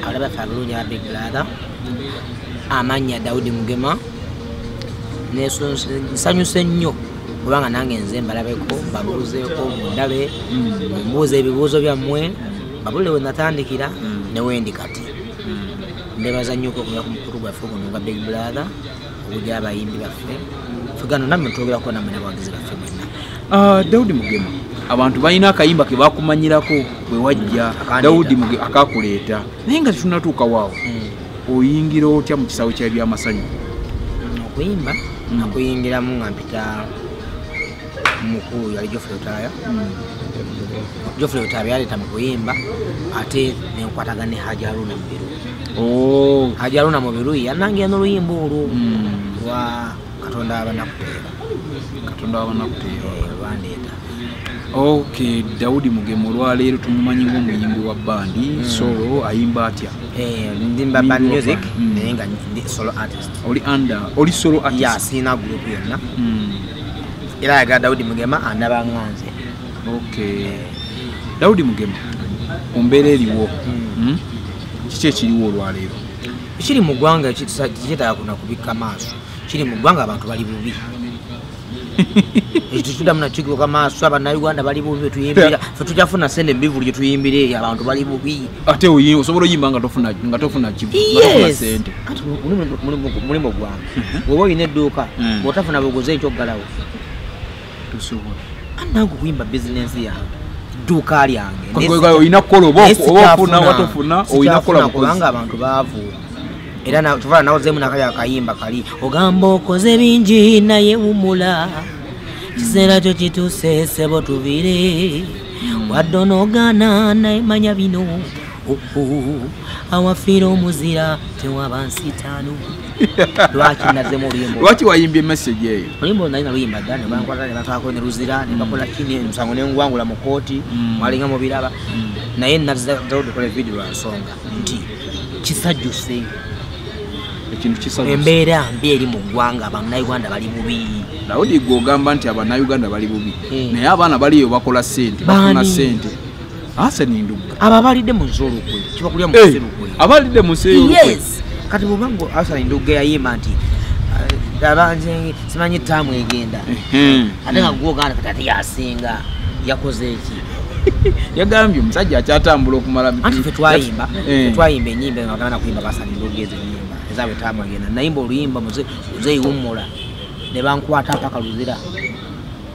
abalaba fabulungi aba Big Brother amanya Daudi Mugema nsanyuse nnyo kubanga nange nze mbalabeko babuuzeeko mundabe mbuuza ebibuuzo byammwe babulire we natandikira ne wendi kati ndebaza nnyo okuva ku mukulu gwaffe guno gwa Big Brother okujja abayimbi baffe fegano nammwe twogerako nammwe n'abawagizi baffe mwenna. Daudi Mugema abantu balina akayimba ke bakumanyirako bwe wajja Daudi Mugema akakuleeta naye nga tetunatuuka waawo oyingira otya mu kisawo kya byamasanyu okuyimba nakuyingiramu nga mpita mukulu yali Geoffrey Otaya Geoffrey Otaya yaleeta mu kuyimba ate nenkwataga ne Haji Haruna mu Biru Haji Haruna mu Biru yanangira n'oluyimba olwo lwa Katonda abanakuteera lwandeeta. Okay, Daudi Mugema olwaleero tumumanyi ng'omuyimbi wa bandi solo ayimba atya? Ndimba band music naye nga ndi solo artist. Oli solo artist? Ya sina group yonna. Era yaga Daudi Mugema anabanganze. Okay. Daudi Mugema ombeera eriwo kiki ekiriwo olwaleero? Kiri mu ggwanga kitaaga kuna kubikka maaso. Kiri mu ggwanga abantu bali bubi. Ekituda muna chiko kama swaba na Uganda bali bubi tuyimbira fe tujafuna sende mbivuli tuyimbire abantu bali bubi ate oyi osobola yimba nga tofuna chibu sente ate mulimo gwanga wowe ine duka wotafuna bugoze ekyo galawo tusobola anangu kuimba business ya duka lyange kwa oyina kolobo ofuna watofuna oyina kolobo kubanga abantu baavu era na tuvala nawo zemu nakaya kayimba kali ogambo koze bingi naye umula kisera kyo kituse sebo tubire wadonogana naye manya bino awafira omuzira tewabansitano lwaki nazemu oluyimbo lwaki wayimbye message eyo oluyimbo nalina luyimba ddane bankwata ne batwako ne luzira ne bakola kini musango nengwangula mu kooti mwalinga mu biraba naye naza okukola video lwa nsonga nti kisajjuse ekintu kisajjuse embeera mbi eri mu ggwanga abannayuganda bali bubi Daudi gogamba nti abannayuganda bali bubi naye abaana baliyo bakola sente bafuna sente ase ninduga ababalidde mu nsolukwe kibakulya mu nsolukwe abalidde mu nsolukwe yes kati bubango asa ninduga yayima nti abanje simanyi tamu egenda ate nga gwoganda kati yasinga yakoze eki yagambye omusajja akyatambula okumala anti fe twayimba enyimba nga bagana kuyimba basani ndogeze enyimba ezawe tamu egenda nayimba oluyimba muzeyiwummula ne bankwata paka luzira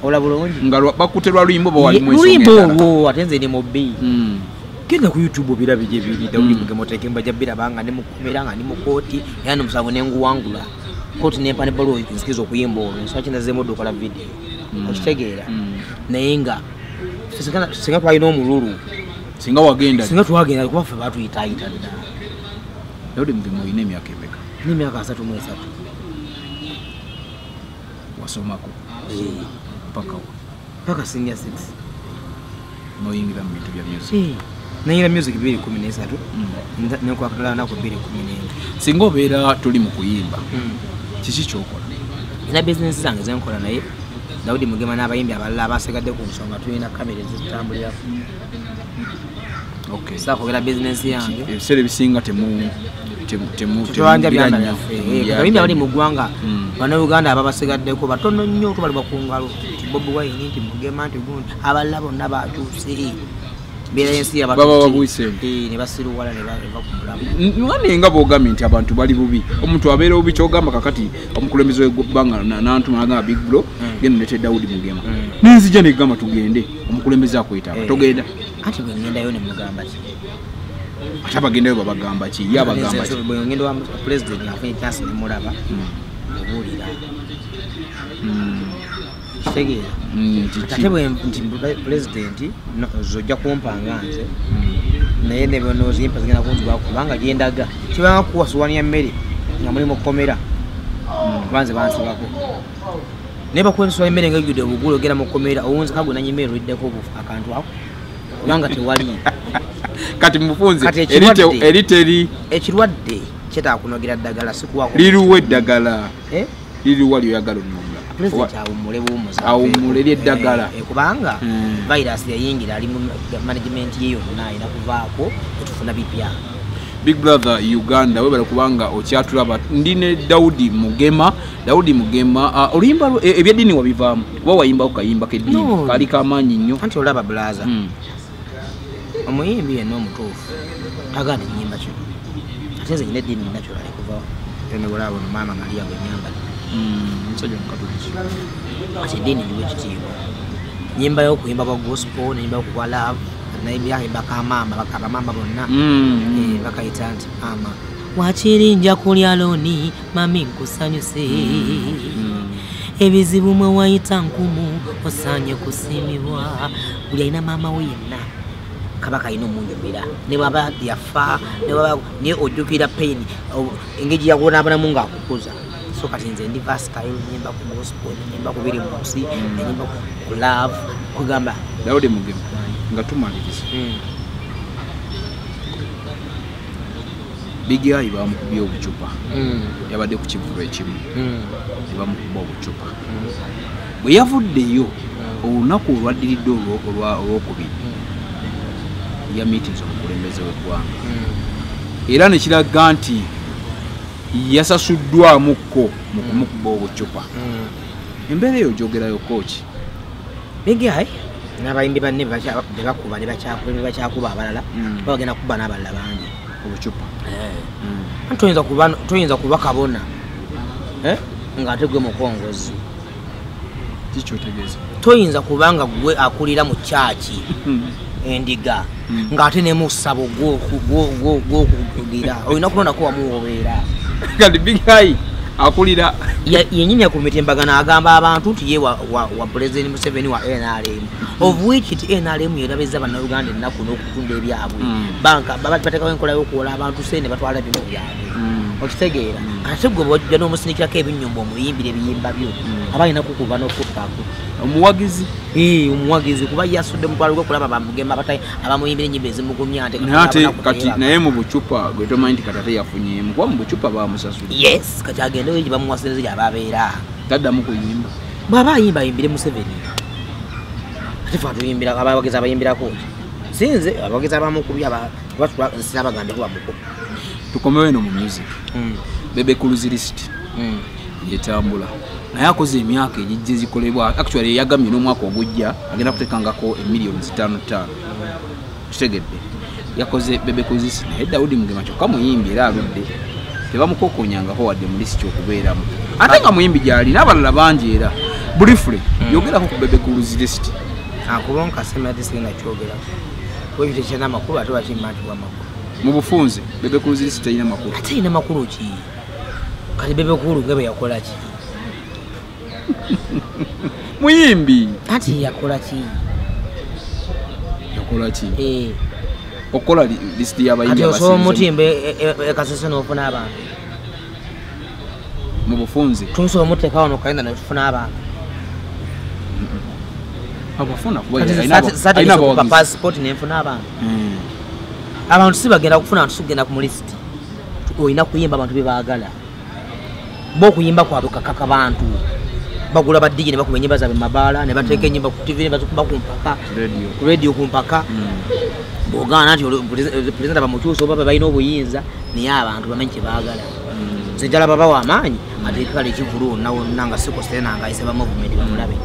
ola bulungi nga bakuterwa luyimbo bawali mu luyimbo olwo ate nze ndi mu B genda ku YouTube bira bije biri Daudi Mugema otekemba jabira banga ne mukomera nga ndi mu kooti yani musango nenguwangula kooti ne pane balo nsikizo okuyimba olwo nso kinda zemo dokola video okitegeera naye nga singa twalina omululu singa wagenda kuba ffe batuyitaayita dda. Daudi Mugema olina emyaka emeka? N'emyaka 33 wasomako paka senior 6 noyingira mu bintu bya music nayingira music 2013 nekwakatala nako 2014 singa obeera tuli mu kuyimba kiki kyokola? ina business zange zenkola naye Daudi Mugema n'abayimbi abalala abasegadde ku nsonga tulina kamera ezitambulirako saakogera business yange ebiseera ebisinga tewanja byanda byaffe abayimbi abali mu ggwanga bannayuganda ababasigaddeko batono nnyo tubalibwa ku ngalo nti Bobi Wine nti Mugema nti gundi abalala bonna bakyuse mbeera y'ensi ne basiruwala ne bava ku mulamu nga boogambye nti abantu bali bubi omuntu abeera bubi kyogamba kakati omukulembeze w'eggwanga n'antuma agamba Big Bro genda nete Daudi Mugema nenzija negamba tugende omukulembeze akwetaba togenda ati bwe ngendayo ne mugamba ki ate abagendayo babagamba ki ye abagamba ki bwe ngenda wa president afunye chance ne mulaba obuulira kitegeera ate bwe nti president zojja kumpanga nze naye ne bonozimpa zigenda kunzibwako kubanga gyendaga kibanga kuwa suwani ya mmere nga mulimu kukomera banze bansibako naye bakuwensuwa emmere nga ejjudde obugulu ogenda mu kukomera owunzi kagwe nanyimere oliddeko akantu ako kubanga tewali kati mufunze eriteri ekirwadde kyetaakunogera ddagala sikuwako liruwa eddagala liruwa lyoyagala onnunga president awummule buwummuza awummule lyeddagala kubanga virus yayingira ali mu management ye yonna ayina kuvaako tetufuna bipya Big Brother Uganda webale kubanga okyatulaba ndine Daudi Mugema oluyimba ebyedini wabivaamu kuba wayimba okayimba kedini kali kamanyi nnyo anti olaba blaza omuyimbi yenna omutuufu agana enyimba kino ate nze nyina eddiini nakyo ali kuva ene olaba ono maama Maria bwe nyambala musajja mukatoliki ati eddiini niwe kitiibwa nyimba y'okuyimba kwa gospel nenyimba okukwa love nayimbya kamamba bakabamamba bonna bakayita nti mama wakirinja kulya loni mami nkusanyuse ebizibu mwe wayita nkumu osanye kusimibwa buli alina maama we yenna kabaka alina omunyumira ne baba yafa ne ojjukira pain engeri yakubonabonamu ng'akukuza so kati nze ndi versatile nyimba ku gospel nyimba ku biri munsi nyimba ku love kugamba Daudi Mugema nga tumaliriza Big Eye bamukubye obucupa yabadde ku kivulo ekimu bamukuba obucupa bwe yavuddeyo olunaku olwaddiridde olwokubiri ya meetings omukulembeze w'eggwanga era ne kiraga nti yasasuddwamukko mu kumukuba obucupa embeera eyo gyogerayo kooki Big Eye n'abayimbi banne bebakuba ne bakyakuba abalala bagenda kuba n'abalala bangi obucupa toyinza kuba kabona ng'ate gwe mukongozi kikyotegeeza toyinza kubanga gwe akulira mu kyaki endiga ng'ate ne musabo gwokugira olina kulondako wamuwobeera kati Big Eye akulira yenyinya ku mitimbagano agamba abantu nti ye wa President Museveni wa NRM of which it NRM yerabeza bannayuganda ennaku n'okutunda ebyabwe banka bateekawo enkola y'okuwola abantu sente batwala bino byabwe okitegeera ate gwe bwojja n'omusinikirako ebinyombo omuyimbira ebiyimba byo aba alina kukuba n'okuttako omuwagizi kuba yasudde mutwalo gwekulaba bamugema abamuyimbira ennyimba ezimugumya ate kati naye mu bucupa gwe tomanyi nti katate yafunyemu kuba mu bucupa bamusasula yes kati agende wengi bamuwasinze gy'ababeera taddamu kuyimba bw'aba ayimba ayimbire Museveni ate fe atuyimbira abawagizi abayimbirako sinze abawagizi abamukubya sinabagambe kuba mukuba tukomewo eno mu music Bebe Cruise List yetambula naye akoze emyaka egijja ezikolebwa actually yagambye n'omwaka ogujja agenda kuteekangako emiliyoni 5 kitegedde yakoze Bebe Cruise List naye Daudi Mugema kyokka muyimbi era aludde tebamukokonyangako wadde mu lisiti okubeeramu ate nga muyimbi gy'ali n'abalala bangi era briefly yogerako ku Bebe Cruise List akubonka sema ati singa kyogerako webite kyana makulu ate wakimba nti wamakulu mu bufunze Bebe Cruise List talina makulu ate ina makulu ki kati Bebe Cruise ngebe yakola ki muyimbi ati yakola ki okola list y'abayimbi ati osobola mutimbe ekasese n'ofuna abantu mu bufunze tunsobola muteeka wano kalenda notufuna abantu abafuna kuba passport nenfuna abantu si bagenda kufuna abantu sigenda ku list olina kuyimba abantu bebaagala bo okuyimba kwabwe kakaka bantu bagula badiji ne bakuba ennyimba zaabwe mabaala ne bateeka ennyimba ku TV ne bazikuba ku mpaka ku radio ku mpaka bw'ogaana nti pulezidenti bamukyusa oba balina obuyinza naye abantu bamanyi kye baagala nze njala baba w'amaanyi ateekala ekivulu wonna nga sikosena nga ayise ba movement bamulabe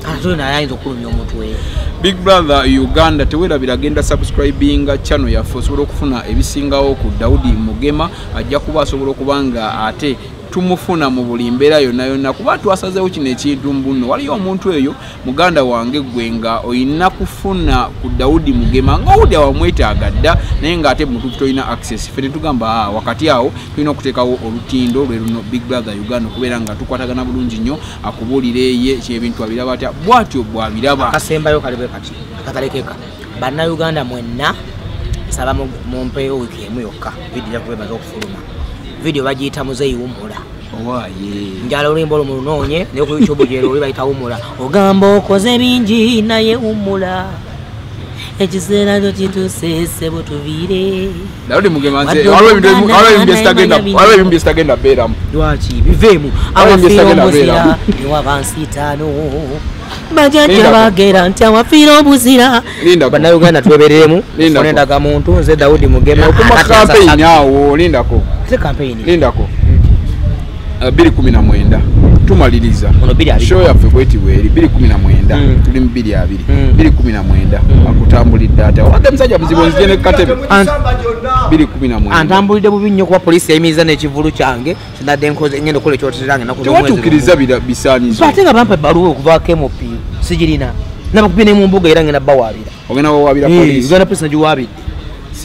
ate naye ayinza okulumya omutwe. Big Brother Uganda tewerabira agenda subscribinga channel yaffe osobola okufuna ebisingawo ku Daudi Mugema ajja kuba asobola okubanga ate tumufuna mu buli mbeera yonna kuba twasazeewo kino ekintu mbuno waliyo omuntu eyo muganda wange gwenga oyina kufuna ku Daudi Mugema nga odi awamwetaaga dda naye ng'ate mutuufu tolina access ffe netugamba wakati awo tulina okuteekawo olutindo lwe luno Big Brother Uganda okubeera nga tukwatagana bulungi nnyo akubuulire ye kyebintu abiraba atya bw'atyo bw'abiraba. Akasembayo kalibe kati akatalekeka bannayuganda mwenna nsaba mumpeeyo wiiki emu yokka vidiyo yakubebaza okufuluma video bagiyita muzeyi wumula owaye njala oluyimba olwo mulunoonye naye ku YouTube gyero oli bayita wumula ogamba okoze bingi naye wumula ekiseera kyo kituuse butuviire Daudi Mugema nze waliwo ebintu byesitagenda beeramu lwaki biveemu awafiira omuzira niwabansi 5 bajajja bagera nti awafiira omuzira bannayuganda twebereremu onendaga muntu nze Daudi Mugema okuma kampeyini awo lindako lindako 2019 tumaliriza show yaffe bwetiwe eri 2019 tuli mu 2019 akutambulidde ate wadde musajja muzibu nzije ne katebe 2019 antambulidde bubi nnyo kuba poliisi yayimiriza n'ekivulu kyange sinadde nkoze ngenda okukola ekyoterange tewatuukiriza bisaanizo ate nga bampa ebbaluwa okuvaako MOP sigirina nabakupye ne mu mbuga era ngenda bawaabira ogenda bawaabira poliisi uganda poliisi nagiwaabidde